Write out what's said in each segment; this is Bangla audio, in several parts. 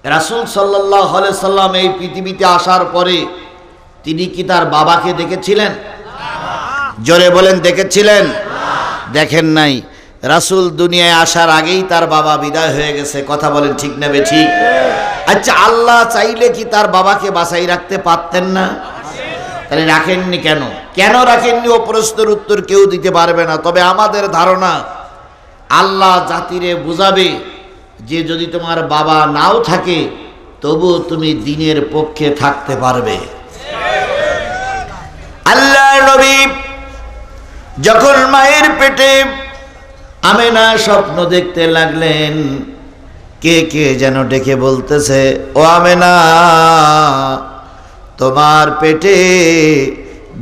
রাসূল সাল্লাল্লাহু আলাইহি সাল্লাম এই পৃথিবীতে আসার পরে তিনি কি তার বাবাকে দেখেছিলেন? জোরে বলেন, দেখেছিলেন? দেখেন নাই। রাসূল দুনিয়ায় আসার আগেই তার বাবা বিদায় হয়ে গেছে। কথা বলেন ঠিক না বেঠিক? আচ্ছা, আল্লাহ চাইলে কি তার বাবাকে বাঁচাই রাখতে পারতেন না? তাহলে রাখেননি কেন? কেন রাখেননি ও প্রশ্নের উত্তর কেউ দিতে পারবে না। তবে আমাদের ধারণা আল্লাহ জাতিরে বুঝাবে যে যদি তোমার বাবা নাও থাকে তবু তুমি দ্বীনের পক্ষে থাকতে পারবে। আল্লাহর নবী যখন মায়ের পেটে আমেনা স্বপ্ন দেখতে লাগলেন, কে কে যেন ডেকে বলতেছে, ও আমেনা, তোমার পেটে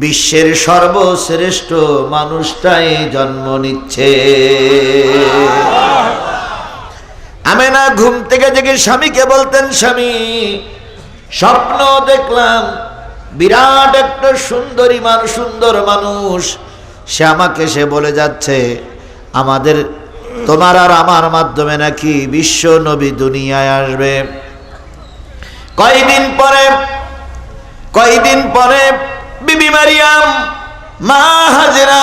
বিশ্বের সর্বশ্রেষ্ঠ মানুষটাই জন্ম নিচ্ছে। আমেনা ঘুম থেকে জেগে স্বামীকে বলতেন, স্বামী, স্বপ্ন দেখলাম বিরাট একটা সুন্দর মানুষ, সে আমাকে সে বলে যাচ্ছে আমাদের তোমার আর আমার মাধ্যমে নাকি বিশ্ব নবী দুনিয়ায় আসবে। কয়দিন পরে বিবি মারিয়াম, মা হাজেরা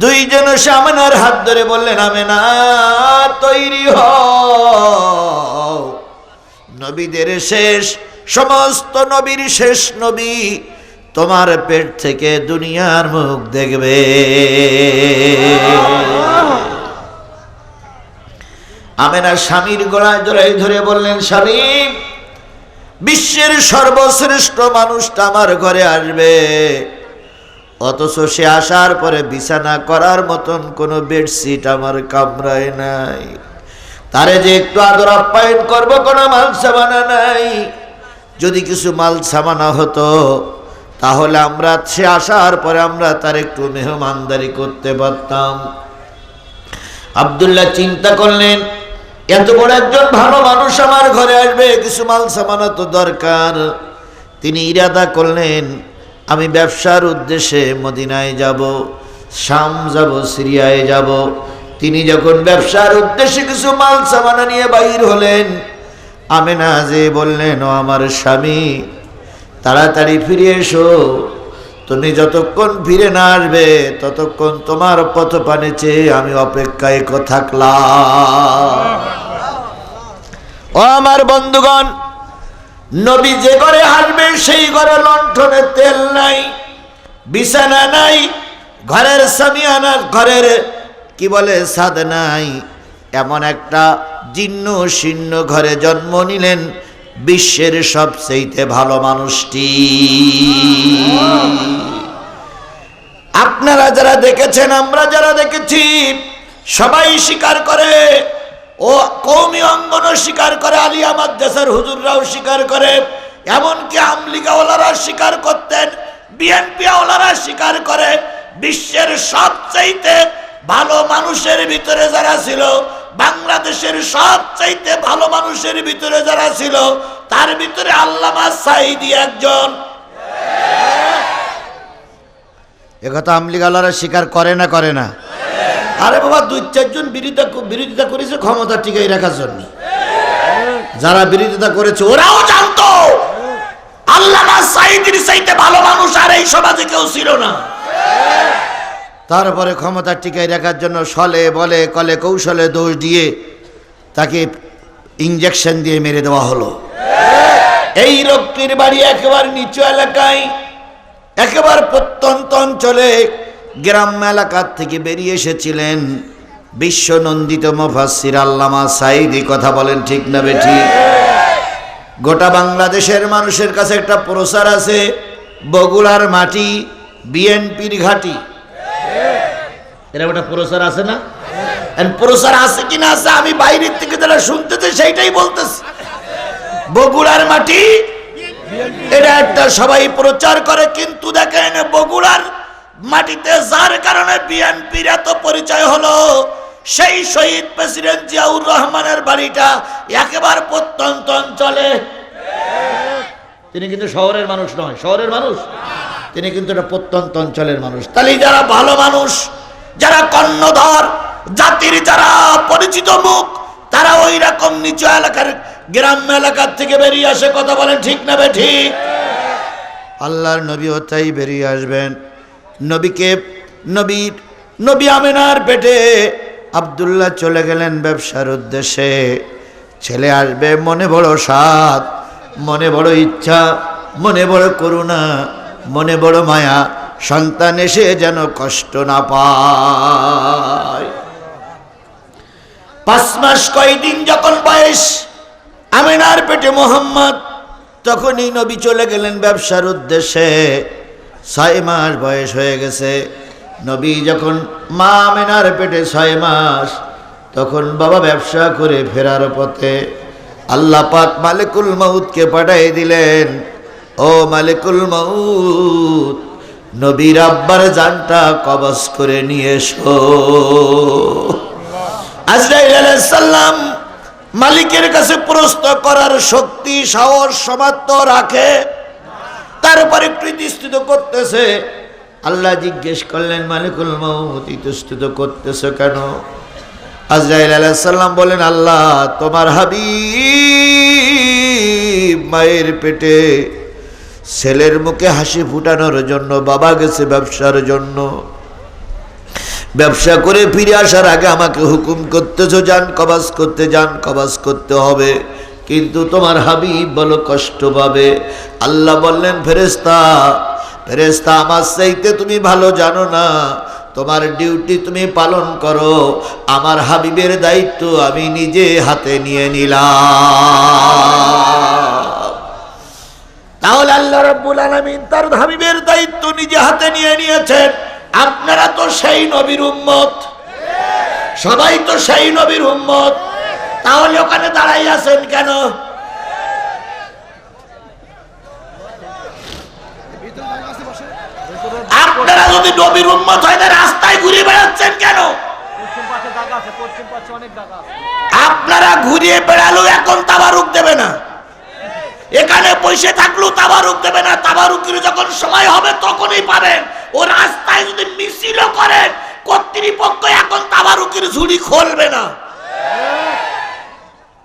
দুইজন আমেনার হাত ধরে বললেন, আমেনা তৈরি হও, নবীদের শেষ, সমস্ত নবীর শেষ নবী তোমার পেট থেকে দুনিয়ার মুখ দেখবে। আমেনা স্বামীর গলায় জড়াই ধরে বললেন, স্বামী, বিশ্বের সর্বশ্রেষ্ঠ মানুষটা আমার ঘরে আসবে, অথচ সে আসার পরে বিছানা করার মতন কোনো বেডশিট আমার কামরায় নাই, তারে যে একটু আদর আপ্যায়ন করবো কোনো মাল সামানা নাই। যদি কিছু মাল সামানা হতো তাহলে আমরা সে আসার পরে আমরা তার একটু মেহমানদারি করতে পারতাম। আব্দুল্লাহ চিন্তা করলেন, এত বড় একজন ভালো মানুষ আমার ঘরে আসবে, কিছু মাল সামানা তো দরকার। তিনি ইরাদা করলেন, আমি ব্যবসার উদ্দেশ্যে মদিনায় যাব, শাম যাব, সিরিয়ায় যাব। তিনি যখন ব্যবসার উদ্দেশ্যে কিছু মাল সামানা নিয়ে বাইর হলেন, আমেনা যে বললেন, ও আমার স্বামী, তাড়াতাড়ি ফিরে এসো, তুমি যতক্ষণ ফিরে না আসবে ততক্ষণ তোমার পথ পানে চেয়ে আমি অপেক্ষায় থাকলাম। ও আমার বন্ধুগণ, নবী যে ঘরে আসবে সেই ঘরে লণ্ঠনে তেল নাই, বিছানা নাই, ঘরের সামিয়ানা, ঘরের কি বলে ছাদ নাই, এমন একটা জীর্ণ শীর্ণ ঘরে জন্ম নিলেন বিশ্বের সবচেয়ে ভালো মানুষটি। আপনারা যারা দেখেছেন, আমরা যারা দেখেছি, সবাই স্বীকার করে, ও কওমি অঙ্গনও স্বীকার করে, আলিয়া মাদ্রাসার হুজুররাও স্বীকার করে, এমনকি আমলিগাওয়ালারা স্বীকার করতেন, বিএনপি ওয়ালারা স্বীকার করে, বিশ্বের সবচেয়ে ভালো মানুষের ভিতরে যারা ছিল, বাংলাদেশের সবচাইতে ভালো মানুষের ভিতরে যারা ছিল, তার ভিতরে আল্লামা সাঈদী একজন। একথা আমলিগালারা স্বীকার করে না, করে না? আরে বাবা, 2-4 জন বিরোধিতা করেছে ক্ষমতা টিকাই রাখার জন্য। যারা বিরোধিতা করেছে ওরাও জানতো আল্লামা সাঈদীর চাইতে ভালো মানুষ আর এই সমাজে কেউ ছিল না। তারপরে ক্ষমতা টিকাই রাখার জন্য ছলে বলে কলে কৌশলে দোষ দিয়ে তাকে ইঞ্জেকশন দিয়ে মেরে দেওয়া হলো। এই লোকটির বাড়ি একেবারে নিচু এলাকায়, একেবারে প্রত্যন্ত অঞ্চলে, গ্রাম্য এলাকার থেকে বেরিয়ে এসেছিলেন বিশ্বনন্দিত মুফাসসির আল্লামা সাঈদী। কথা বলেন ঠিক না বেঠিক? গোটা বাংলাদেশের মানুষের কাছে একটা প্রচার আছে, বগুড়ার মাটি বিএনপির ঘাঁটি। এরকম একটা প্রচার আছে না? প্রচার আছে কিনা আছে আমি বাইরের থেকে যারা শুনতেছে সেইটাই বলতেছি। বগুড়ার মাটি, এটা একটা সবাই প্রচার করে, কিন্তু দেখেন বগুড়ার মাটিতে যার কারণে বিএনপির এত পরিচয় হলো, সেই শহীদ প্রেসিডেন্ট জিয়াউর রহমানের বাড়িটা একেবারে প্রত্যন্ত অঞ্চলে। তিনি কিন্তু শহরের মানুষ নয়, শহরের মানুষ তিনি কিন্তু এটা প্রত্যন্ত অঞ্চলের মানুষ। তাহলে যারা ভালো মানুষ, যারা কর্ণধর জাতির, যারা পরিচিত মুখ, তারা ওই রকম নিচু এলাকার গ্রাম্য এলাকার থেকে বেরিয়ে আসে। কথা বলেন ঠিক না বেঠিক? আল্লাহর নবীও তাই বেরিয়ে আসবেন। নবী আমিনার পেটে আব্দুল্লাহ চলে গেলেন ব্যবসার উদ্দেশ্যে। ছেলে আসবে, মনে বড় সাধ, মনে বড় ইচ্ছা, মনে বড় করুণা, মনে বড় মায়া, সন্তান এসে যেন কষ্ট না পায়। 5 মাস কয়দিন যখন বয়স আমিনার পেটে মোহাম্মদ, তখনই নবী চলে গেলেন ব্যবসার উদ্দেশ্যে। 6 মাস বয়স হয়ে গেছে। নবী যখন মা আমিনার পেটে 6 মাস, তখন বাবা ব্যবসা করে ফেরার পথে আল্লাহ পাক মালিকুল মউতকে পাঠিয়ে দিলেন। ও মালিকুল মউত, নবীর আব্বার জানটা কবজ করে নিয়ে এসো। আজরাইল আলাইহিস সালাম মালিকের কাছে প্রশ্ন করার শক্তি, সাহস, সামর্থ্য রাখে, তারপর একটু ইতস্তত করতেছে। আল্লাহ জিজ্ঞেস করলেন, মালিকুল মউত, ইতস্তত করতেছো কেন? আজরাইল আলাইহিস সালাম বলেন, আল্লাহ তোমার হাবিব মায়ের পেটে ছেলের মুখে হাসি ফুটানোর জন্য বাবা গেছে ব্যবসার জন্য। ব্যবসা করে ফিরে আসার আগে আমাকে হুকুম করতেছো, জান কবজ করতে, জান কবজ করতে হবে, কিন্তু তোমার হাবিব বলো কষ্ট পাবে। আল্লাহ বললেন, ফেরেশতা আমার চাইতে তুমি ভালো জানো না, তোমার ডিউটি তুমি পালন করো, আমার হাবিবের দায়িত্ব আমি নিজে হাতে নিয়ে নিলাম। তাহলে আল্লাহ রাব্বুল আলামিন তার হাবিবের দায়িত্ব নিজে হাতে নিয়ে নিয়েছেন। আপনারা তো সেই নবীর উম্মত, সবাই তো সেই নবীর উম্মত, তাহলে ওখানে দাঁড়াই আছেন কেন? আপনারা যদি নবীর উম্মত হয়, রাস্তায় ঘুরে বেড়াচ্ছেন কেন? আপনারা ঘুরিয়ে বেড়ালেও এখন তাবারুক দেবে না, এখানে বসে থাকলেও তাবারুক দেবে না। তাবারুকের যখন সময় হবে তখনই পাবেন। ও রাস্তায় যদি মিছিল করেন, কর্তৃপক্ষ এখন তাবারুকের ঝুড়ি খুলবে না।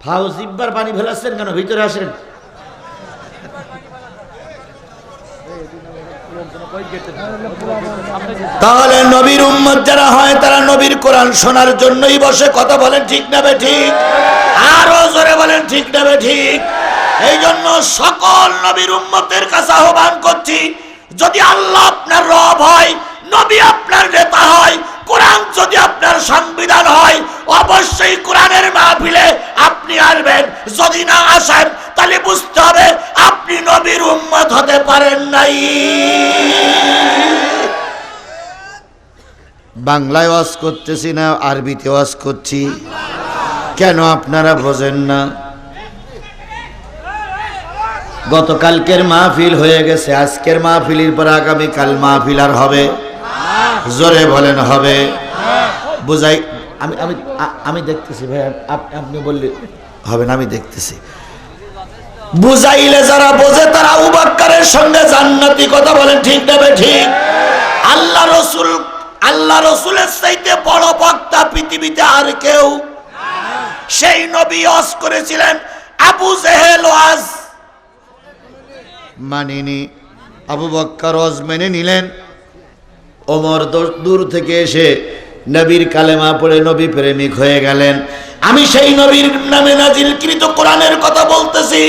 ফাউ জিব্বার পানি ফেলাচ্ছেন কেন? ভিতরে আসেন। তাহলে নবীর উম্মত যারা হয়, তারা নবীর কোরআন শোনার জন্যই বসে। কথা বলেন ঠিক না বেঠিক? আরো জোরে বলেন ঠিক না বেঠিক? এই জন্য সকল নবীর উম্মতের কাছে আহ্বান করছি, যদি আল্লাহ আপনার রব হয়, নবী আপনার নেতা হয়, কোরআন যদি আপনার সংবিধান হয়, অবশ্যই কোরআনের মাহফিলে আপনি আসবেন। যদি না আসেন, তাহলে বুঝতে হবে আপনি নবীর উম্মত হতে পারেন নাই। বাংলায় ওয়াজ করতেছি না, আরবিতে ওয়াজ করছি, কেন আপনারা বোঝেন না? গতকালকের মাহফিল হয়ে গেছে, আজকের মাহফিলের পর আগামীকাল মাহফিল আর হবে? জোরে বলেন হবে? বুঝাই, আমি দেখতেছি ভাই, আপনি বললে হবে না, আমি দেখতেছি। বুঝাইলে যারা বোঝে তারা আবু বকরের সঙ্গে জান্নাতি। কথা বলেন ঠিক না ঠিক? আল্লাহ রসুলের চাইতে বড় বক্তা পৃথিবীতে আর কেউ? সেই নবী ওয়াজ করেছিলেন, আবু জেহেল ওয়াজ মানিনি, আবু বকর ওয়াজ মেনে নিলেন। ওমর দূর থেকে এসে নবীর কালেমা পড়ে নবী প্রেমিক হয়ে গেলেন। আমি সেই নবীর নামে নাজিলকৃত কোরআনের কথা বলতেছি।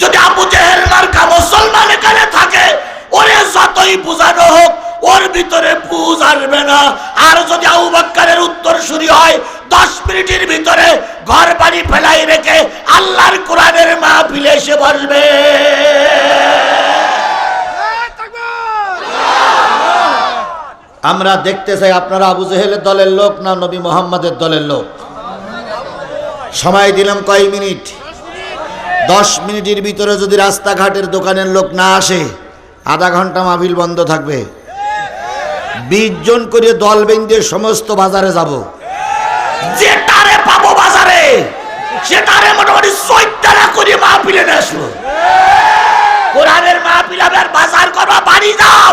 যদি আবু জেহেল মার্কা মুসলমান এখানে থাকে, ওরে যতই বুঝানো হোক, ওর ভিতরে বুঝ আসবে না। আর যদি আবু বকরের উত্তরসূরি হয়, 10 মিনিটের ভিতরে ঘর বাড়ি ফেলাই রেখে আল্লাহর কোরআনের মাহফিলে এসে বসবে। আমরা দেখতে চাই আপনারা আবু জেহেলের দলের লোক না নবী মুহাম্মদের দলের লোক? সময় দিলাম কয় মিনিট? 10 মিনিটের ভিতরে যদি রাস্তাঘাটের দোকানের লোক না আসে, আধা ঘন্টা মাহফিল বন্ধ থাকবে। 20 জন করে দল বেঁধে সমস্ত বাজারে যাব, যেটারে পাবো বাজারে সেটারে মোটামুটি 14টা করে মাহফিলে নিয়ে আসবো। কোরআনের মাহফিল হবে, আর বাজার করবা, বাড়ি যাও।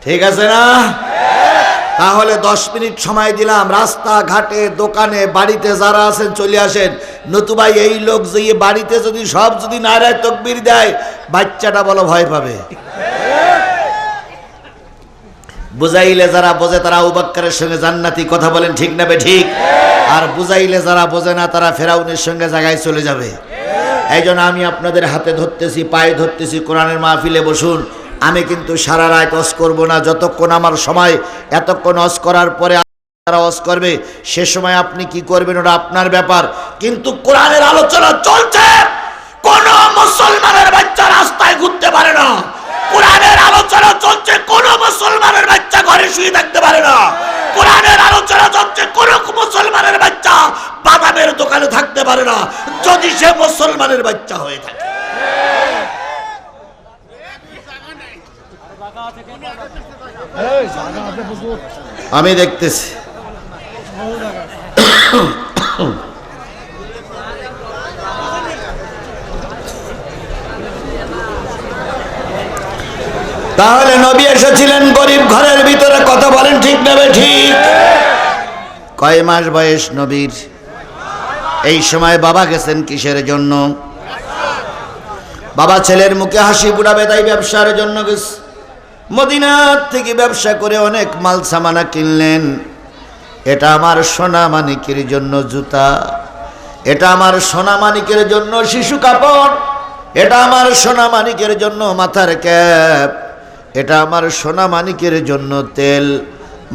ঠিক আছে না? তাহলে 10 মিনিট সময় দিলাম, রাস্তা ঘাটে দোকানে বাড়িতে যারা আছেন চলে আসেন। নতুবা এই লোক যে বাড়িতে যদি সব যদি নারায়ে তাকবীর দেয়, বাচ্চাটা বলো ভয় পাবে। বুঝাইলে যারা বোঝে তারা আবু বকরের সঙ্গে জান্নাতি, কথা বলেন ঠিক না বে ঠিক? আর বুঝাইলে যারা বোঝে না তারা ফেরাউনের সঙ্গে জায়গায় চলে যাবে। এই জন্য আমি আপনাদের হাতে ধরতেছি, পায়ে ধরতেছি, কোরআনের মাহফিলে বসুন। আমি কিন্তু সারা রাত ওয়াজ করব না, যতক্ষণ আমার সময়, এতক্ষণ ওয়াজ করার পরে তারা ওয়াজ করবে, সে সময় আপনি কি করবেন ওটা আপনার ব্যাপার। কিন্তু কোরআনের আলোচনা চলছে, কোন মুসলমানের বাচ্চা রাস্তায় ঘুরতে পারে না। কোরআনের আলোচনা চলছে, কোন মুসলমানের বাচ্চা ঘরে শুয়ে থাকতে পারে না। কোরআনের আলোচনা চলছে, কোন মুসলমানের বাচ্চা বাদামের দোকানে থাকতে পারে না, যদি সে মুসলমানের বাচ্চা হয়ে থাকে। আমি দেখতেছি তাহলে নবী এসেছিলেন গরিব ঘরের ভিতরে, কথা বলেন ঠিক না ঠিক? কয় মাস বয়স নবীর? এই সময় বাবা গেছেন কিসের জন্য? বাবা ছেলের মুখে হাসি ফুটাবে তাই ব্যবসার জন্য গেছে। মদিনার থেকে ব্যবসা করে অনেক মাল সামানা কিনলেন। এটা আমার সোনা মানিকের জন্য জুতা, এটা আমার সোনা মানিকের জন্য শিশু কাপড়, এটা আমার সোনা মানিকের জন্য মাথার ক্যাপ, এটা আমার সোনা মানিকের জন্য তেল।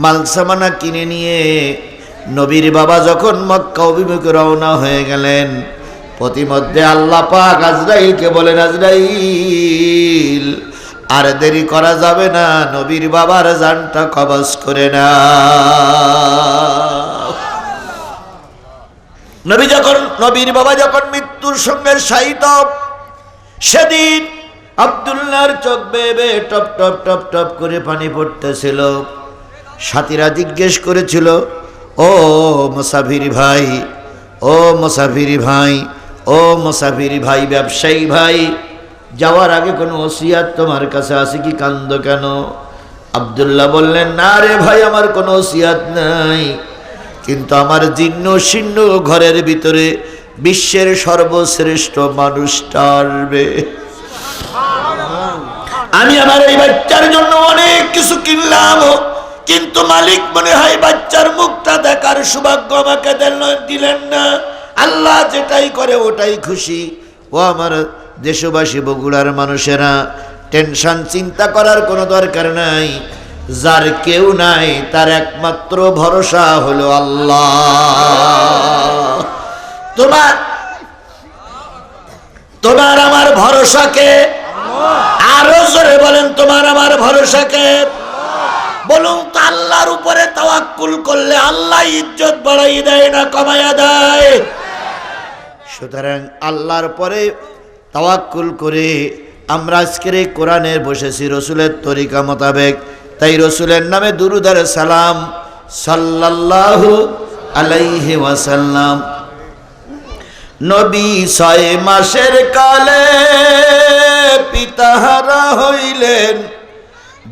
মাল সামানা কিনে নিয়ে নবীর বাবা যখন মক্কা অভিমুখে রওনা হয়ে গেলেন, প্রতিমধ্যে আল্লাহ পাক আজরাইলকে বলেন, আজরাইল আর দেরি করা যাবে না, নবীর বাবার জানটা কবজ করে না। নবীর বাবা যখন মৃত্যুর সঙ্গে শায়িত, সেদিন আব্দুল্লাহর চোখ বেয়ে টপ টপ টপ টপ করে পানি পড়তেছিল। সাথীরা জিজ্ঞেস করেছিল, ও মুসাফির ভাই, ও মুসাফির ভাই, ও মুসাফির ভাই, ব্যবসায়ী ভাই, যাওয়ার আগে কোনো ওসিয়াত তোমার কাছে আছে কি? কান্দ কেন? আব্দুল্লাহ বললেন, না রে ভাই, আমার কোনো ওসিয়াত নাই, কিন্তু আমার জীর্ণ শীর্ণ ঘরের ভিতরে বিশ্বের সর্বশ্রেষ্ঠ মানুষটা আসবে। আমি আমার এই বাচ্চার জন্য অনেক কিছু কিনলাম, কিন্তু মালিক মনে হয় বাচ্চার মুখটা দেখার সৌভাগ্য আমাকে দিলেন না। আল্লাহ যেটাই করে ওটাই খুশি। ও আমার দেশবাসী, বগুড়ার মানুষেরা, টেনশন চিন্তা করার কোনো দরকার নাই। যার কেউ নাই তার একমাত্র ভরসা হলো আল্লাহ। তোমার আমার ভরসাকে আরো জোরে বলেন, তোমার আমার ভরসাকে বলুন তো। আল্লাহর উপরে তাওয়াক্কুল করলে আল্লাহ ইজ্জত বাড়াই দেয় না কমায়া দেয়? সুতরাং আল্লাহর পরে তাওয়াক্কুল করে আমরা আজকের এই কোরআনে বসেছি রসুলের তরিকা মোতাবেক। তাই রসুলের নামে দুরূদ আর সালাম সাল্লাল্লাহু আলাইহি ওয়াসাল্লাম। নবী 6 মাসের কালে পিতাহারা হইলেন,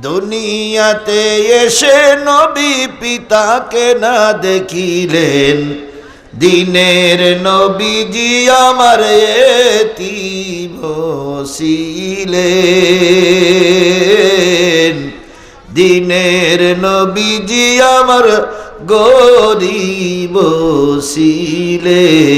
দুনিয়াতে এসে নবী পিতাকে না দেখিলেন। দিনের নবীজি আমার এতিম ছিলেন, দিনের নবীজি আমার গরিব ছিলেন।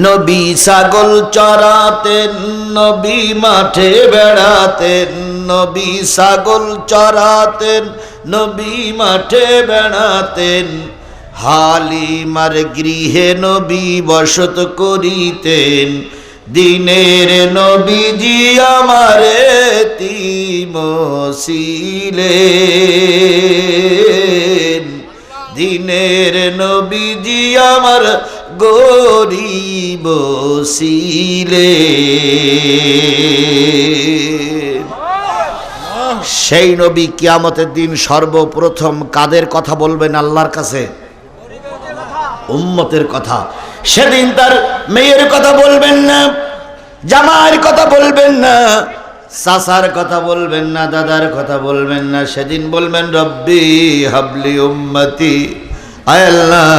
নবী ছাগল চরাতেন, নবী মাঠে বেড়াতেন, নবী ছাগল চরাতেন, নবী মাঠে বেড়াতেন। হালিমার গৃহে নবী বসত করিতেন, দিনের নবীজি আমার এতিম ছিলেন, দিনের নবীজি আমার গরিব ছিলেন। সেই নবী কিয়ামতের দিন সর্বপ্রথম কাদের কথা বলবেন আল্লাহর কাছে? উম্মতের কথা। সেদিন তার মেয়ের কথা বলবেন না, জামাইয়ের কথা বলবেন না, চাচার কথা বলবেন না, দাদার কথা বলবেন না, সেদিন বলবেন রব্বি হাবলি উম্মতি, আয় আল্লাহ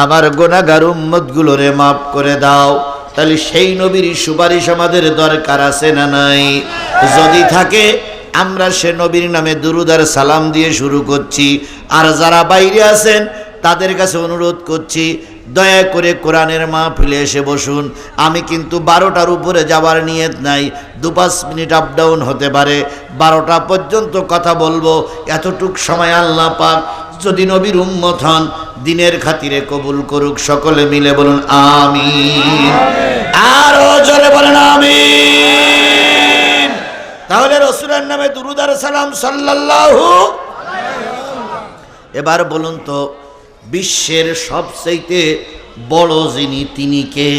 আমার গুনাহগার উম্মতগুলোরে মাফ করে দাও। তাহলে সেই নবীর সুপারিশ আমাদের দরকার আছে না নাই? যদি থাকে আমরা সে নবীর নামে দুরূদ আর সালাম দিয়ে শুরু করছি। আর যারা বাইরে আছেন তাদের কাছে অনুরোধ করছি, দয়া করে কোরআনের মাহফিলে এসে বসুন। আমি কিন্তু 12টার উপরে যাবার নিয়ত নাই, 2-5 মিনিট আপ ডাউন হতে পারে, 12টা পর্যন্ত কথা বলবো। এতটুক সময় আল্লাহ পাক যদি নবীর উম্মত হন দিনের খাতিরে কবুল করুক। সকলে মিলে বলুন আমিন, আরো জোরে বলেন আমিন। তাহলে রাসূলের নামে দুরূদ আর সালাম সাল্লাল্লাহু। এবার বলুন তো, বিশ্বের সবচেয়ে বড় যিনি তিনি কে?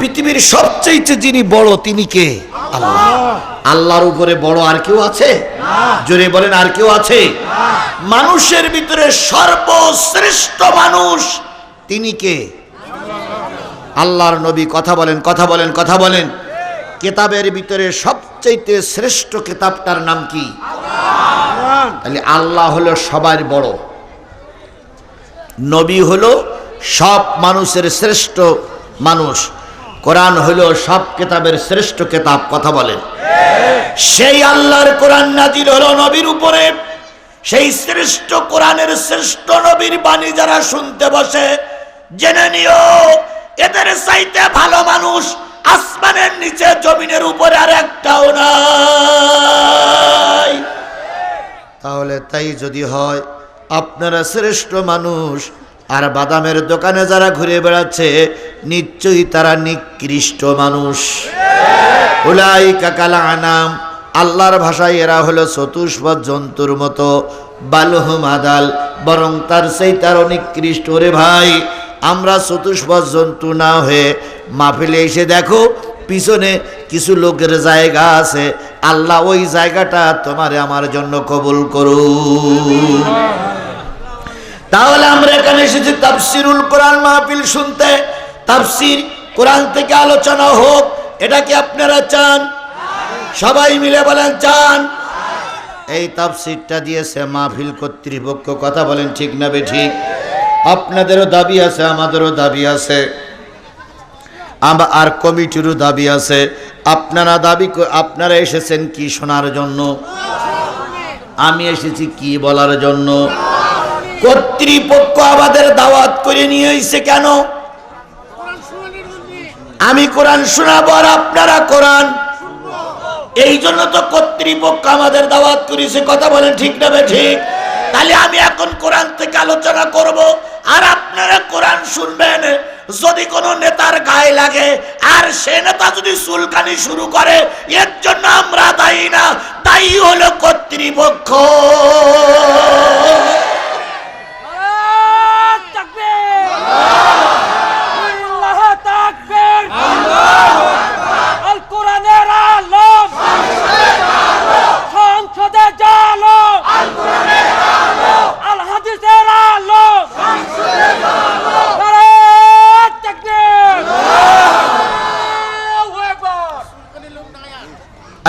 পৃথিবীর সবচেয়ে যিনি বড় তিনি কে? আল্লাহ। আল্লাহর উপরে বড় আর কেউ আছে? জোরে বলেন আর কেউ আছে? মানুষের ভিতরে সর্বশ্রেষ্ঠ মানুষ তিনি কে? আল্লাহর নবী। কথা বলেন, কথা বলেন, কথা বলেন। কিতাবের ভিতরে সবচেয়ে শ্রেষ্ঠ কিতাবটার নাম কি? তাহলে আল্লাহ হলো সবার বড়, নবী হলো সব মানুষের শ্রেষ্ঠ মানুষ, কোরআন হলো সব কিতাবের শ্রেষ্ঠ কিতাব। কথা বলেন। সেই আল্লাহর কোরআন নাজিল হলো নবীর উপরে। সেই শ্রেষ্ঠ কোরআনের শ্রেষ্ঠ নবীর বাণী যারা শুনতে বসে, জেনে নিও এদের চাইতে ভালো মানুষ আসমানের নিচে জমিনের উপরে আর একটাও নাই। তাহলে তাই যদি হয় আপনারা শ্রেষ্ঠ মানুষ, আর বাদামের দোকানে যারা ঘুরে বেড়াচ্ছে নিশ্চয়ই তারা নিকৃষ্ট মানুষ। উলাইকা কাল আনাম, আল্লাহর ভাষায় এরা হলো চতুষ্পদ জন্তুর মতো। বালহুম আদাল, বরং তার সেই তার নিকৃষ্ট। রে ভাই, আমরা চতুষ্পদ জন্তু না হয়ে মাহফিলে এসে দেখো পিছনে কিছু লোকের জায়গা আছে, আল্লাহ ওই জায়গাটা তোমারে আমার জন্য কবুল করুন। তাহলে আমরা এখানে এসেছি তাফসিরুল কোরআন মাহফিল শুনতে। তাফসির কোরআন থেকে আলোচনা হোক, এটা কি আপনারা চান? সবাই মিলে বলেন চান? এই তাফসিরটা দিয়েছে মাহফিল কর্তৃপক্ষ। কথা বলেন ঠিক না বেঠিক? আপনাদেরও দাবি আছে, আমাদেরও দাবি আছে, আর কমিটিরও দাবি আছে। আপনারা এসেছেন কি শোনার জন্য? আমি এসেছি কি বলার জন্য? কর্তৃপক্ষ আমাদের দাওয়াত করে নিয়ে এসেছে কেন? আমি কোরআন শোনাবো আর আপনারা কোরআন, এই জন্য তো কর্তৃপক্ষ আমাদের দাওয়াত করেছে। কথা বলেন ঠিক না ঠিক? তাহলে আমি এখন কোরআন থেকে আলোচনা করব আর আপনারা কোরআন শুনবেন। যদি কোনো নেতার গায়ে লাগে আর সে নেতা যদি চুলকানি শুরু করে, এর জন্য আমরা দায়ী না, দায়ী হলো কর্তৃপক্ষ।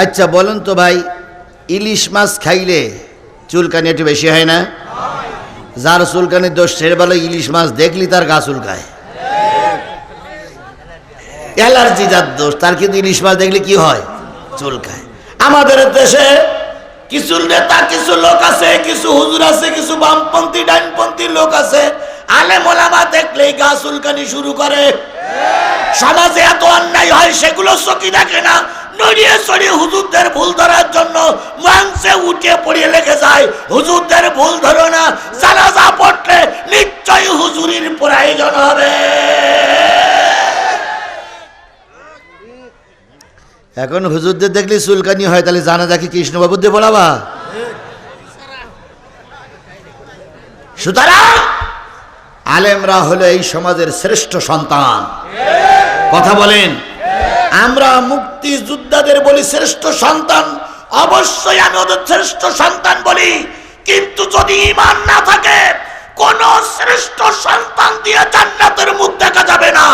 আচ্ছা বলুন তো ভাই, ইলিশ মাছ খাইলে চুলকানি একটু বেশি হয় না? যার চুলকানি দোষ সের বলে ইলিশ মাছ দেখলি তার গা চুলকায়, অ্যালার্জি যার দোষ তার, কিন্তু ইলিশ মাছ দেখলে কি হয়? চুলকায়। আমাদের দেশে কিছু নেতা, কিছু লোক আছে, কিছু হুজুর আছে, কিছু বামপন্থী ডানপন্থী লোক আছে, আলেম ওলামা দেখলেই গা চুলকানি শুরু করে। সমাজে এত অন্যায় হয় সেগুলো চোখে দেখে না, নড়িয়ে চড়িয়ে হুজুরদের ভুল ধরার জন্য মঞ্চে উঠে পড়িয়ে লেগে যায়। হুজুরদের ভুল ধরো না, জানাজা পড়লে নিশ্চয়ই হুজুরির প্রয়োজন হবে। এখন হুজুরদের দেখলে চুলকানি হয়, তাহলে জানাজা কি কৃষ্ণবাবুর দিয়ে পড়াবা? সুতরাং আলেমরা হলো এই সমাজের শ্রেষ্ঠ সন্তান। কথা বলেন। আমরা মুক্তিযোদ্ধাদের বলি শ্রেষ্ঠ সন্তান, অবশ্যই আমি ওদের শ্রেষ্ঠ সন্তান বলি, কিন্তু যদি ঈমান না থাকে কোন শ্রেষ্ঠ সন্তান দিয়ে জান্নাতের মুখ দেখা যাবে না।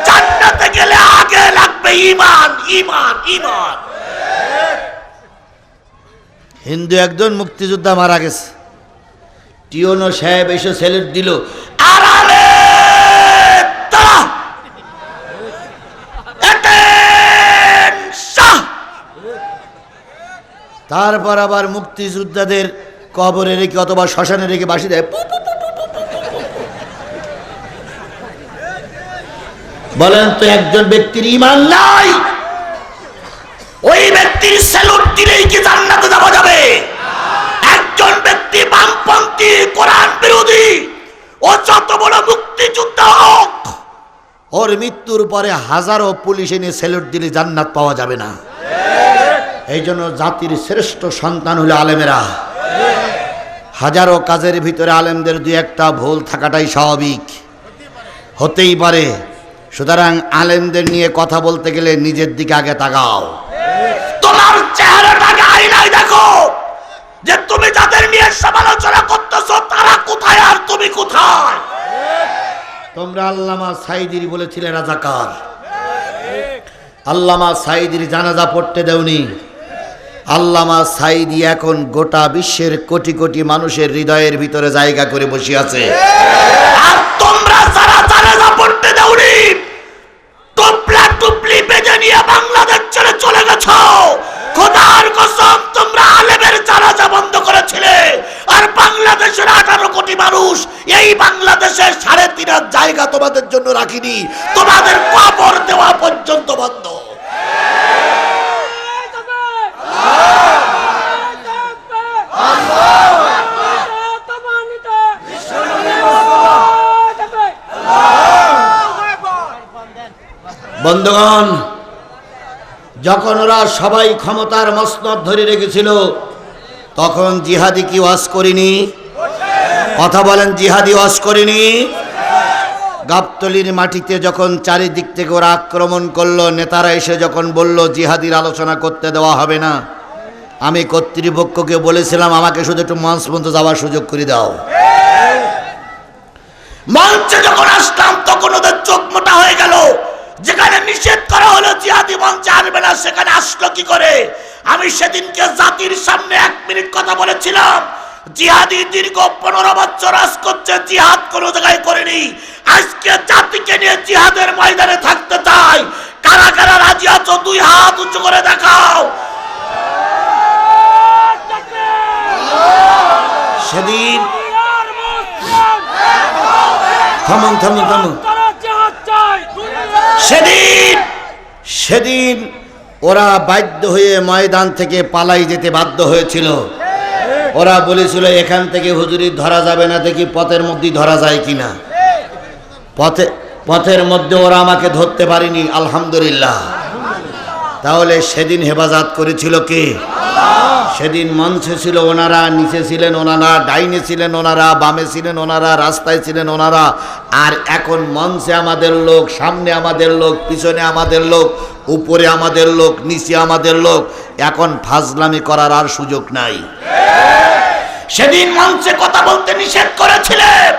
জান্নাতে গেলে আগে লাগবে থাকবে ঈমান ঈমান ঈমান। হিন্দু একজন মুক্তিযোদ্ধা মারা গেছে, টিওনো সাহেব এসে স্যালুট দিল, আরে তারা তারপর আবার মুক্তিযোদ্ধাদের কবরে রেখে অথবা শ্মশানে রেখে বাঁশি দেয়। বলেন তো একজন ব্যক্তির ঈমান নাই, ওই ব্যক্তির স্যালুট দিলেই কি জান্নাতে যাওয়া যাবে? একজন ব্যক্তি বামপন্থী কোরআন বিরোধী ও যত বড় মুক্তিযোদ্ধা হোক, ওর মৃত্যুর পরে হাজারো পুলিশ এনে স্যালুট দিলে জান্নাত পাওয়া যাবে না। এই জন্য জাতির শ্রেষ্ঠ সন্তান হলো আলেমেরা। হাজারো কাজের ভিতরে আলেমদের দুই একটা ভুল থাকাটাই স্বাভাবিক, হতেই পারে। সুতরাং আলেমদের নিয়ে কথা বলতে গেলে নিজের দিকে আগে তাকাও। তোমার চেহারাটাকে আয়নায় দেখো, যে তুমি যাদের নিয়ে সমালোচনা করতেছো তারা কোথায় আর তুমি কোথায়। তোমরা আল্লামা সাঈদীর বলেছিলে রাজাকার, আল্লামা সাঈদীর জানাজা পড়তে দেওনি। আল্লামা সাঈদী এখন গোটা বিশ্বের কোটি কোটি মানুষের হৃদয়ের ভিতরে জায়গা করে বসে আছে। আর তোমরা যারা জানাজা পড়তে দেওনি, টুপলা টুপলি বেঁধে নিয়ে বাংলাদেশ ছেড়ে চলে গেছো, খোদার কসম তোমরা আলেমের জানাজা বন্ধ করেছিলে। আর বাংলাদেশের 18 কোটি মানুষ এই বাংলাদেশের 3.5 জায়গা তোমাদের জন্য রাখিনি, তোমাদের কবর দেওয়া পর্যন্ত বন্ধ। বন্ধুগণ, যখন ওরা সবাই ক্ষমতার মসনদ ধরে রেখেছিল, তখন জিহাদি কি ওয়াজ করিনি? কথা বলেন, জিহাদি ওয়াজ করিনি? গাবতলীর মাটিতে যখন চারিদিক থেকে ওরা আক্রমণ করলো, নেতারা এসে যখন বলল জিহাদির আলোচনা করতে দেওয়া হবে না, আমি কর্তৃপক্ষকে বলেছিলাম আমাকে শুধু একটু মঞ্চ পর্যন্ত যাওয়ার সুযোগ করে দাও। মঞ্চে যখন আসলাম তখন ওদের চোখ মোটা হয়ে গেল। যেখানে নিষেধ করা হলো জিহাদি মঞ্চে আসবে না, সেখানে আসলো কি করে? আমি সেদিনকে জাতির সামনে 1 মিনিট কথা বলেছিলাম, জিহাদি দীর্ঘ 15 বছর রাজ করছে, জিহাদ কোনো জায়গায় করেনি। আজকে জাতিকে নিয়ে জিহাদের ময়দানে থাকতে চাই। কারা কারা রাজি আছো? 2 হাত উঁচু করে দেখাও। সেদিন থামুন থামুন থামুন, সেদিন ওরা বাধ্য হয়ে ময়দান থেকে পালাই যেতে বাধ্য হয়েছিল। ওরা বলেছিল এখান থেকে হুজুরি ধরা যাবে না, দেখি পথের মধ্যে ধরা যায় কিনা। পথের মধ্যে ওরা আমাকে ধরতে পারেনি, আলহামদুলিল্লাহ। তাহলে সেদিন হেফাজত করেছিল কে? সেদিন মঞ্চে ছিল ওনারা, নিচে ছিলেন ওনারা, ডাইনে ছিলেন ওনারা, বামে ছিলেন ওনারা, রাস্তায় ছিলেন ওনারা। আর এখন মঞ্চে আমাদের লোক, সামনে আমাদের লোক, পিছনে আমাদের লোক, উপরে আমাদের লোক, নিচে আমাদের লোক। এখন ফাজলামি করার আর সুযোগ নাই। সেদিন মঞ্চে কথা বলতে নিষেধ করেছিলেন,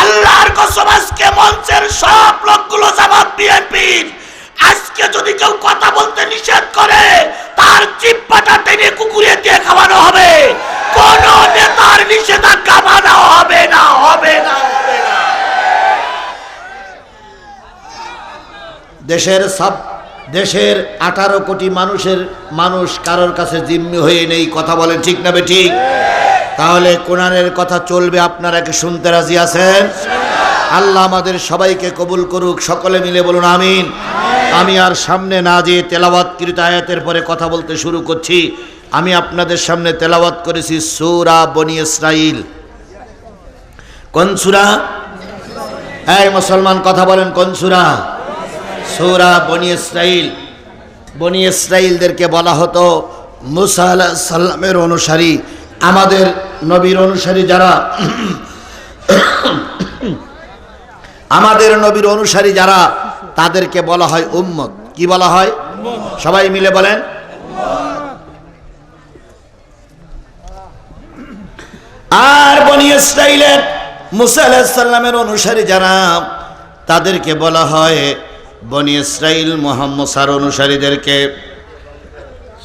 আল্লাহর কসম আজকে মঞ্চের সব লোকগুলো জামাত বিএনপির। আজকে যদি কেউ কথা বলতে নিষেধ করে, তার জিহ্বাটা টেনে কুকুরে দিয়ে খাওয়ানো হবে। কোন নেতার নিষেধাজ্ঞা মানা হবে না, হবে না, হবে না। দেশের 18 কোটি মানুষ কারোর কাছে জিম্মি হয়ে নেই। কথা বলেন ঠিক না বেঠিক? তাহলে কোরআনের কথা চলবে, আপনারা কি শুনতে রাজি আছেন? আল্লাহ আমাদের সবাইকে কবুল করুক, সকলে মিলে বলুন আমিন। আমি আর সামনে না যেয়ে তেলাওয়াতকৃত আয়াতের পরে কথা বলতে শুরু করছি। আমি আপনাদের সামনে তেলাওয়াত করেছি সূরা বনি ইসরাইল। কোন সূরা? এই মুসলমান কথা বলেন, কোন সূরা? সূরা বনি ইসরাইল। বনি ইসরাইলদেরকে বলা হতো মুসা আলাইহিস সালামের অনুসারী। আমাদের নবীর অনুসারী যারা, আমাদের নবীর অনুসারী যারা, তাদেরকে বলা হয় উম্মত। কি বলা হয়? সবাই মিলে বলেন। আর বনি ইসরাইলের মুসা আলাইহিস সালামের অনুসারী যারা, তাদেরকে বলা হয় বনি ইসরাইল মুহাম্মদ অনুসারীদেরকে।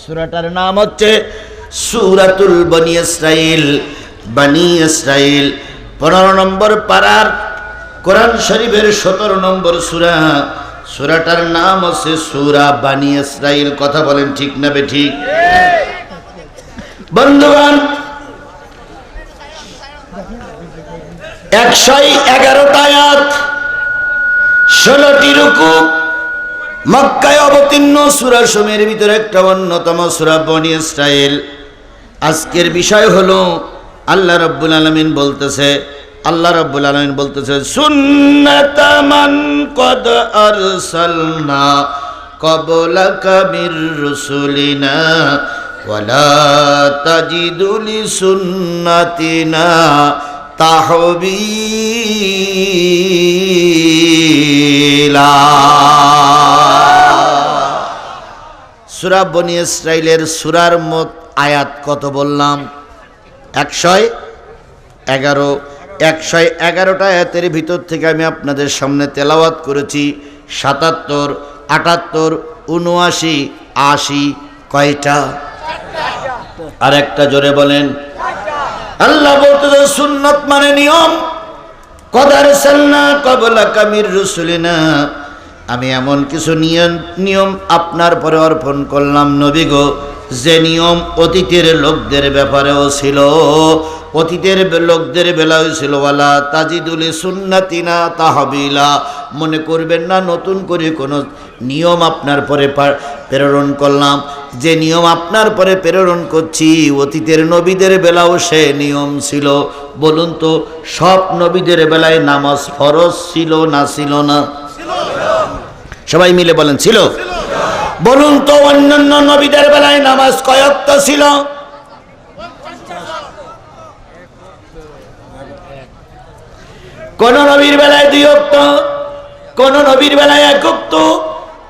সূরাটার নাম হচ্ছে সূরাতুল বনি ইসরাইল। বনি ইসরাইল 15 নম্বর পারার কোরআন শরীফের 17 নম্বর সূরা। সূরাটার নাম হচ্ছে সূরা বনি ইসরাইল। কথা বলেন ঠিক না বেঠিক? বন্ধুগণ, 111টা আয়াত, 16টি রুকু, মক্কায় অবতীর্ণ সূরা সমূহের ভিতরে একটা অন্যতম সূরা বনি ইসরাইল। আজকের বিষয় হলো আল্লাহ রাব্বুল আলামিন বলতেছে সুন্নাতামান কদ আরসালনা ক্বাবলাকা মির রুসুলিনা ওয়ালা তাজিদু লিসুন্নাতিনা তাহবিলা। সূরা বনি ইসরাইলের সূরার মোট আয়াত কত বললাম? 111টা আয়াতের ভিতর থেকে আমি আপনাদের সামনে তেলাওয়াত করেছি 77, 78, 79, 80। কয়টা? আর একটা জোরে বলেন। আল্লাহ বলতেছে সুন্নাত মানে নিয়ম। কদ আরসালনা ক্বাবলাকা মির রুসুলিনা, আমি এমন কিছু নিয়ম আপনার পরে অর্পণ করলাম নবী গো, যে নিয়ম অতীতের লোকদের ব্যাপারেও ছিল, অতীতের লোকদের বেলায় ছিল। ওয়ালা তাজিদুলি সুন্নাতিনা তাহবিলা, মনে করবেন না নতুন করে কোনো নিয়ম আপনার পরে প্রেরণ করলাম। যে নিয়ম আপনার পরে প্রেরণ করছি অতীতের নবীদের বেলাও সে নিয়ম ছিল। বলুন তো, সব নবীদের বেলায় নামাজ ফরজ ছিল না ছিল না? সবাই মিলে বলেন ছিল। বলুন তো, অন্যান্য নবীদের বেলায় নামাজ কয় ওয়াক্ত ছিল? কোন নবীর বেলায় 2 ওয়াক্ত, কোন নবীর বেলায় 1 ওয়াক্ত,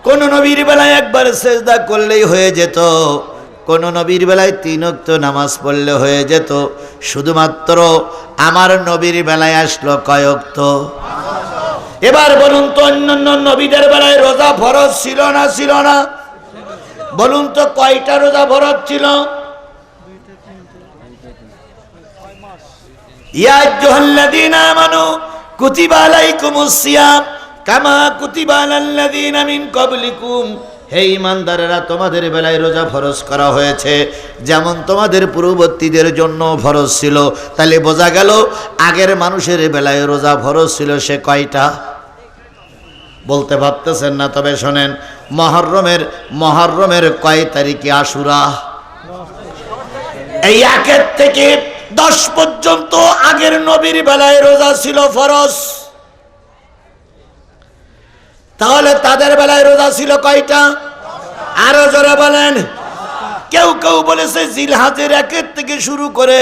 কোন নবীর বেলায় একবার সেজদা করলেই হয়ে যেত, কোন নবীর বেলায় 3 ওয়াক্ত নামাজ পড়লে হয়ে যেত। শুধুমাত্র আমার নবীর বেলায় আসলো কয় ওয়াক্ত? এবার বলুন তো, অন্যান্য নবীদের বেলায় রোজা ফরজ ছিল না ছিল না? বলুন তো, কয়টা রোজা ফরজ ছিল? ইয়া আইয়ুহাল্লাযীনা আমানু কুতিবা আলাইকুমুস সিয়াম কামা কুতিবা আলাল্লাযীনা মিন ক্বাবলিকুম, হে ঈমানদারেরা, তোমাদের বেলায় রোজা ফরজ করা হয়েছে যেমন তোমাদের পূর্ববর্তীদের জন্য ফরজ ছিল। তাহলে বোঝা গেল আগের মানুষের বেলায় রোজা ফরজ ছিল সে কয়টা? বলতে ভাবতেছেন না? তবে শোনেন, মহররমের কয় তারিখে আশুরা? এই 1 থেকে 10 পর্যন্ত আগের নবীর বেলায় রোজা ছিল ফরজ। তাহলে তাদের বেলায় রোজা ছিল কয়টা? আরো জোরে বলেন। কেউ কেউ বলেছে জিলহজের 1 থেকে শুরু করে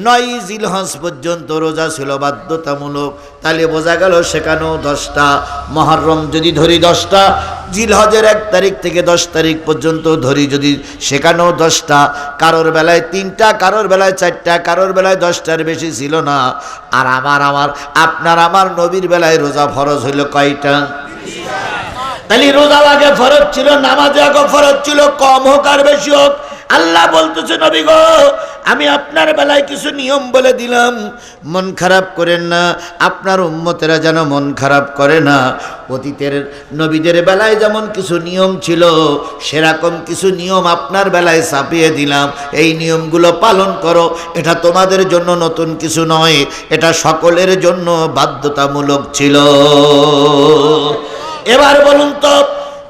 9 জিলহজ পর্যন্ত রোজা ছিল বাধ্যতামূলক। তাহলে বোঝা গেল সেখানেও 10টা। মুহররম যদি ধরি 10টা, জিলহজের 1 তারিখ থেকে 10 তারিখ পর্যন্ত ধরি যদি, সেখানেও 10টা। কারোর বেলায় 3টা, কারোর বেলায় 4টা, কারোর বেলায় 10টার বেশি ছিল না। আর আপনার নবীর বেলায় রোজা ফরজ হইল কয়টা? তাহলে রোজা আগে ফরজ ছিল, নামাজ আগে ফরজ ছিল, কম হোক আর বেশি হোক। আল্লাহ বলতেছে নবী গো, আমি আপনার বেলায় কিছু নিয়ম বলে দিলাম, মন খারাপ করেন না, আপনার উম্মতেরা যেন মন খারাপ করে না। অতীতের নবীদের বেলায় যেমন কিছু নিয়ম ছিল সেরকম কিছু নিয়ম আপনার বেলায় চাপিয়ে দিলাম। এই নিয়মগুলো পালন করো। এটা তোমাদের জন্য নতুন কিছু নয়, এটা সকলের জন্য বাধ্যতামূলক ছিল। এবার বলুন তো,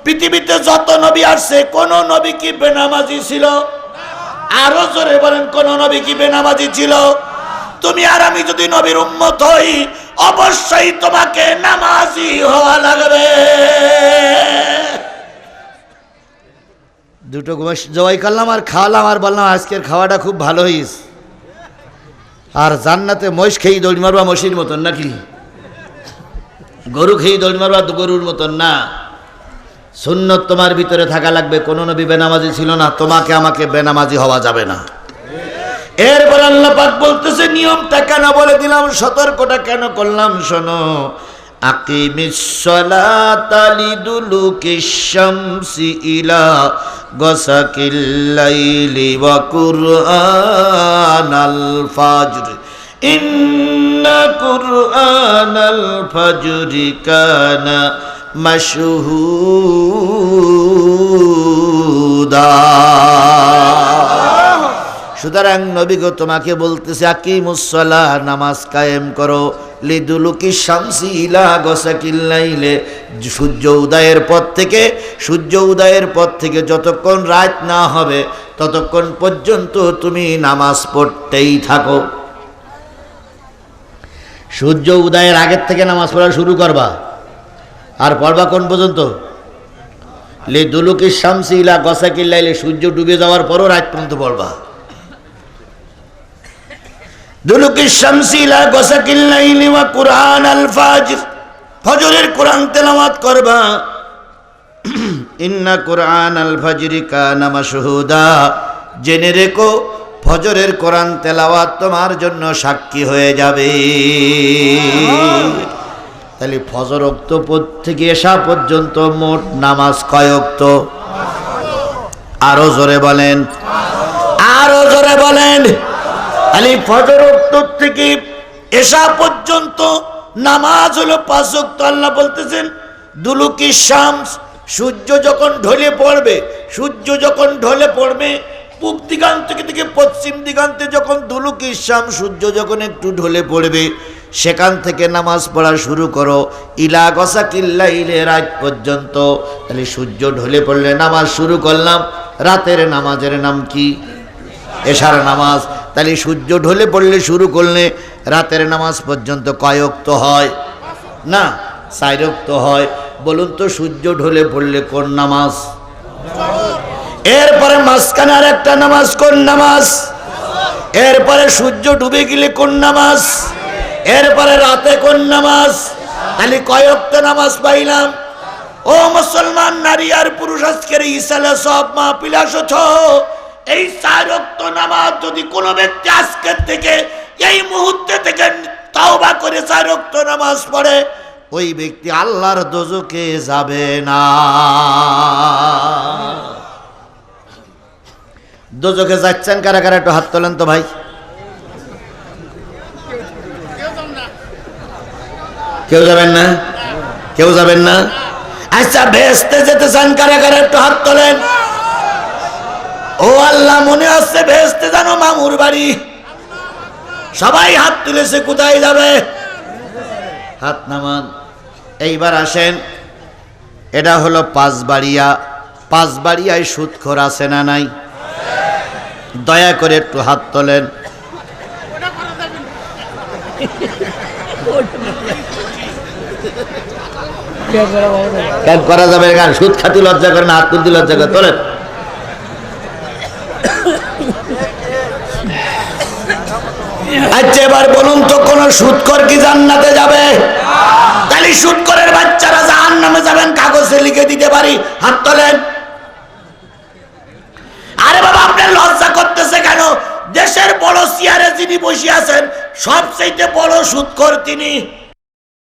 পৃথিবীতে যত নবী আসছে কোন নবী কি বেনামাজি ছিল? আরো জোরে বলেন, কোন নবী কি বেনামাজি ছিল? তুমি আর আমি যদি নবীর উম্মত হই, অবশ্যই তোমাকে নামাজি হওয়া লাগবে। দুটো গোশ জবাই করলাম আর খাওয়ালাম আর বললাম আজকের খাওয়াটা খুব ভালো হয়েছে। আর জান্নাতে মহিষ খেয়ে দৌড় মারবা মহিষের মতন নাকি? গরু খেয়ে দৌড় মারবা গরুর মতন না। সুন্নত তোমার ভিতরে থাকা লাগবে। কোন নবী বেনামাজি ছিল না, তোমাকে আমাকে বেনামাজি হওয়া যাবে না। এরপর আল্লাহ পাক বলতেছে নিয়মটা কেন বলে দিলাম, সতর্কটা কেন করলাম শোনো। আকিমিস সালাতা লিদুলুকিশ শামসি ইলা গাসাকিল লাইলি ওয়া কুরআনাল ফাজর ইন্না কুরআনাল ফাজরি কানা মাশহুদা। সুতরাং নবী গো তোমাকে বলতেছে আকিমুস সালাহ, নামাজ কায়েম করো, লিদুলুকি শামসি ইলা গাসাকিল লাইলে, সূর্য উদয়ের পর থেকে যতক্ষণ রাত না হবে ততক্ষণ পর্যন্ত তুমি নামাজ পড়তেই থাকো। সূর্য উদয়ের আগের থেকে নামাজ পড়া শুরু করবা, আর পড়বা কোন পর্যন্ত? লিদুলুকি শামসি ইলা গাসাকিল লাইলে, সূর্য ডুবে যাওয়ার পরও রাত পর্যন্ত পড়বা। দুলুকি শামসি ইলা গাসাকিল লাইলি ওয়া কুরআনাল ফাজর, ফজরের কোরআন তেলাওয়াত করবা। ইন্না কুরআনাল ফাজরি কানা মাশহুদা, জেনে রেখো ফজরের কোরআন তেলাওয়াত তোমার জন্য সাক্ষী হয়ে যাবে। তাহলে ফজর ওয়াক্ত থেকে এশা পর্যন্ত মোট নামাজ কয় ওয়াক্ত? আরো জোরে বলেন, আরো জোরে বলেন। আলি ফজর ওয়াক্ত থেকে এশা পর্যন্ত নামাজ হলো 5 ওয়াক্ত। আল্লাহ বলতেছেন দুলুকি শামস, সূর্য যখন ঢলে পড়বে পূব দিগান্ত থেকে পশ্চিম দিগান্তে যখন দুলুকি শামস, সূর্য যখন একটু ঢলে পড়বে সেখান থেকে নামাজ পড়া শুরু করো ইলা গাসাকিল লাইলে, রাত পর্যন্ত। তাহলে সূর্য ঢলে পড়লে নামাজ শুরু করলাম, রাতের নামাজের নাম কি? এশার নামাজ। তাহলে সূর্য ঢলে পড়লে শুরু করলে রাতের নামাজ পর্যন্ত কয় ওয়াক্ত হয়? না, 4 ওয়াক্ত হয়। বলুন তো সূর্য ঢলে পড়লে কোন নামাজ? এরপরে মাঝখানে আর একটা নামাজ, কোন নামাজ? এরপরে সূর্য ডুবে গেলে কোন নামাজ? এরপরে রাতে কোন নামাজ? তাহলে কয় ওয়াক্ত নামাজ পাইলাম? ও মুসলমান নারী আর পুরুষ, আজকের ইসালে সব মাহফিল আসছ, এই 4 ওয়াক্ত নামাজ যদি কোনো ব্যক্তি আজকের থেকে, এই মুহূর্তে থেকে তওবা করে 4 ওয়াক্ত নামাজ পড়ে, ওই ব্যক্তি আল্লাহর দোজখে যাবে না। দোজখে যাচ্ছেন কারা কারা? একটু হাত তোলেন তো ভাই। কেউ যাবেন না? কেউ যাবেন না? আচ্ছা, বেহেশতে যেতে চান কারা কারা? একটু হাত তোলেন। ও আল্লাহ, মনে হচ্ছে বেহেশতে জানো মামুর বাড়ি। সবাই হাত তুলেছে, কোথায় যাবে? হাত নামান। এইবার আসেন, এটা হলো 5 বাড়িয়া। 5 বাড়িয়ায় সুদখোর আছে না নাই? দয়া করে একটু হাত তোলেন। কেন করা যাবে? গান সুদ খাতি লজ্জা করে না, হাত তুলতে লজ্জা করে? তোলেন। আচ্ছা, এবার বলুন তো কোন সুদখোর কি জান্নাতে যাবে? তাহলে সুদখোরের বাচ্চারা জাহান্নামে যাবেন, কাগজে লিখে দিতে পারি। হাত তোলেন। আরে বাবা, আপনার লজ্জা করতেছে কেন? দেশের বড় চেয়ারে যিনি বসে আছেন, সবচেয়ে বড় সুদখোর তিনি।